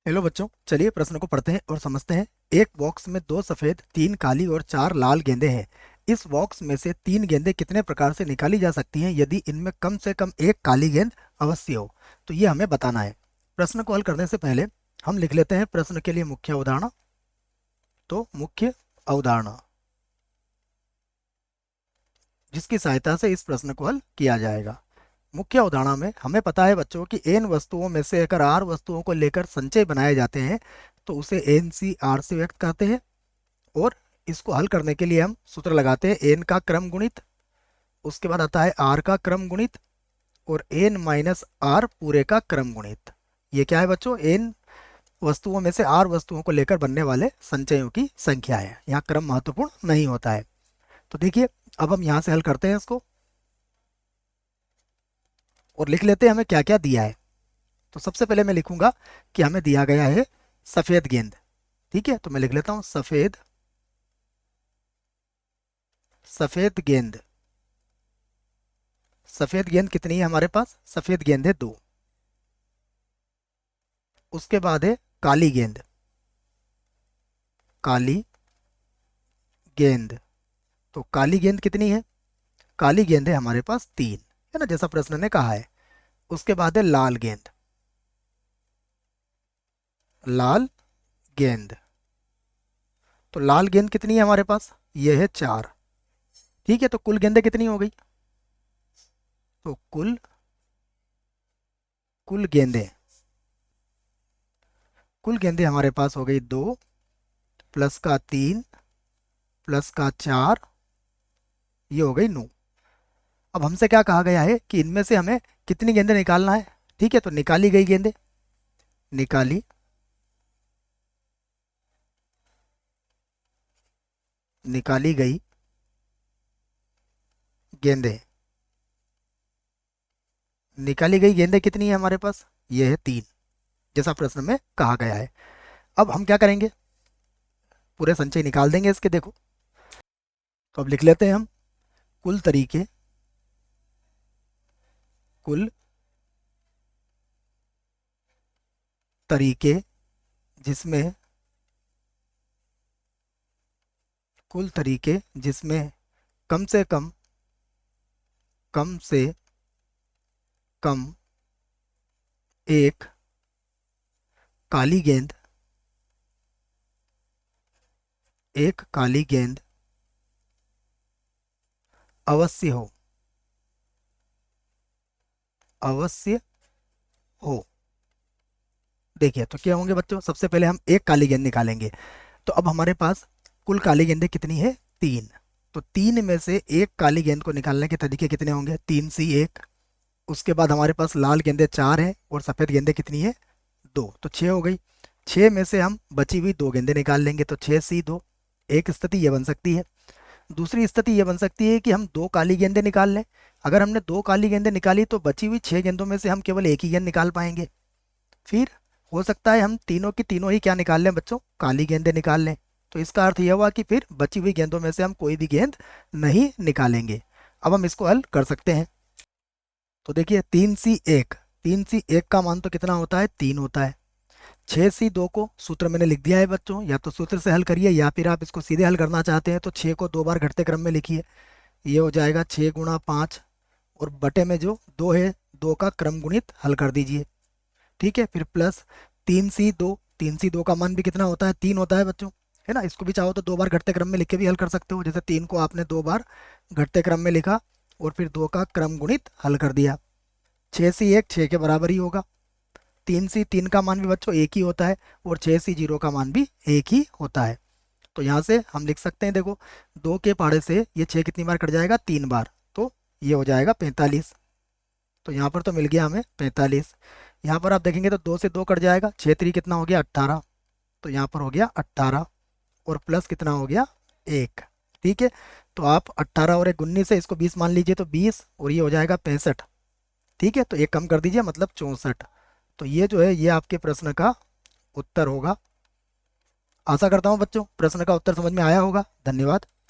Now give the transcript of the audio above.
Hello बच्चों, चलिए प्रश्न को पढ़ते हैं और समझते हैं। एक बॉक्स में 2 सफेद, 3 काली और 4 लाल गेंदें हैं। इस बॉक्स में से 3 गेंदें कितने प्रकार से निकाली जा सकती हैं यदि इनमें कम से कम एक काली गेंद अवश्य हो? तो ये हमें बताना है। प्रश्न को हल करने से पहले हम लिख लेते हैं प्रश्न के लिए मुख्य उदाहरण। तो मुख्य अवधारणा जिसकी सहायता से इस प्रश्न को हल किया जाएगा। मुख्य अवधारणा में हमें पता है बच्चों कि एन वस्तुओं में से अगर आर वस्तुओं को लेकर संचय बनाए जाते हैं तो उसे एन सी आर से व्यक्त करते हैं। और इसको हल करने के लिए हम सूत्र लगाते हैं एन का क्रम गुणित, उसके बाद आता है आर का क्रम गुणित और एन माइनस आर पूरे का क्रम गुणित। ये क्या है बच्चों? एन वस्तुओं में से आर वस्तुओं को लेकर बनने वाले संचयों की संख्या है। यहाँ क्रम महत्वपूर्ण नहीं होता है। तो देखिए, अब हम यहाँ से हल करते हैं इसको और लिख लेते हैं हमें क्या क्या दिया है। तो सबसे पहले मैं लिखूंगा कि हमें दिया गया है सफेद गेंद। ठीक है, तो मैं लिख लेता हूं सफेद सफेद गेंद। सफेद गेंद कितनी है हमारे पास? सफेद गेंद है 2। उसके बाद है काली गेंद। काली गेंद, तो काली गेंद कितनी है? काली गेंद है हमारे पास 3, है ना, जैसा प्रश्न ने कहा है। उसके बाद है लाल गेंद। लाल गेंद, तो लाल गेंद कितनी है हमारे पास? ये है 4। ठीक है, तो कुल गेंदें कितनी हो गई? तो कुल कुल गेंदें कुल गेंदें हमारे पास हो गई 2 प्लस का 3 प्लस का 4, ये हो गई 9। अब हमसे क्या कहा गया है कि इनमें से हमें कितनी गेंदें निकालना है। ठीक है, तो निकाली गई गेंदें, निकाली निकाली गई गेंदें निकाली गई गेंदें कितनी है हमारे पास? ये है 3, जैसा प्रश्न में कहा गया है। अब हम क्या करेंगे? पूरे संचय निकाल देंगे इसके। देखो, तो अब लिख लेते हैं हम कुल तरीके कुल तरीके जिसमें कुल तरीके जिसमें कम से कम एक काली गेंद अवश्य हो अवश्य हो। देखिए, तो क्या होंगे बच्चों? सबसे पहले हम एक काली गेंद निकालेंगे। तो अब हमारे पास कुल काली गेंदें कितनी है? 3। तो 3 में से एक काली गेंद को निकालने के तरीके कितने होंगे? 3C1। उसके बाद हमारे पास लाल गेंदें 4 है और सफ़ेद गेंदें कितनी है? 2। तो 6 हो गई। 6 में से हम बची हुई 2 गेंदें निकाल लेंगे, तो 6C2। एक स्थिति ये बन सकती है। दूसरी स्थिति ये बन सकती है कि हम 2 काली गेंदें निकाल लें। अगर हमने 2 काली गेंदें निकाली तो बची हुई 6 गेंदों में से हम केवल एक ही गेंद निकाल पाएंगे। फिर हो सकता है हम तीनों की तीनों ही क्या निकाल लें बच्चों? काली गेंदें निकाल लें। तो इसका अर्थ यह हुआ कि फिर बची हुई गेंदों में से हम कोई भी गेंद नहीं निकालेंगे। अब हम इसको हल कर सकते हैं। तो देखिए, 3C1 का मान तो कितना होता है? 3 होता है। 6C2 को सूत्र मैंने लिख दिया है बच्चों, या तो सूत्र से हल करिए या फिर आप इसको सीधे हल करना चाहते हैं तो 6 को 2 बार घटते क्रम में लिखिए। ये हो जाएगा 6 × 5 और बटे में जो 2 है 2 का क्रम गुणित हल कर दीजिए। ठीक है, फिर प्लस 3C2 का मान भी कितना होता है? 3 होता है बच्चों, है ना। इसको भी चाहो तो 2 बार घटते क्रम में लिख के भी हल कर सकते हो। जैसे 3 को आपने 2 बार घटते क्रम में लिखा और फिर 2 का क्रम गुणित हल कर दिया। 6C1 6 के बराबर ही होगा। 3C3 का मान भी बच्चों एक ही होता है और 6C0 का मान भी एक ही होता है। तो यहाँ से हम लिख सकते हैं, देखो 2 के पहाड़े से ये 6 कितनी बार कट जाएगा? 3 बार। तो ये हो जाएगा 45। तो यहाँ पर तो मिल गया हमें 45। यहाँ पर आप देखेंगे तो 2 से 2 कट जाएगा, 6 3 कितना हो गया? 18। तो यहाँ पर हो गया 18 और प्लस कितना हो गया? 1। ठीक है, तो आप 18 और 1 19 है, इसको 20 मान लीजिए तो 20 और ये हो जाएगा 65। ठीक है, तो एक कम कर दीजिए मतलब 64। तो ये जो है ये आपके प्रश्न का उत्तर होगा। आशा करता हूँ बच्चों प्रश्न का उत्तर समझ में आया होगा। धन्यवाद।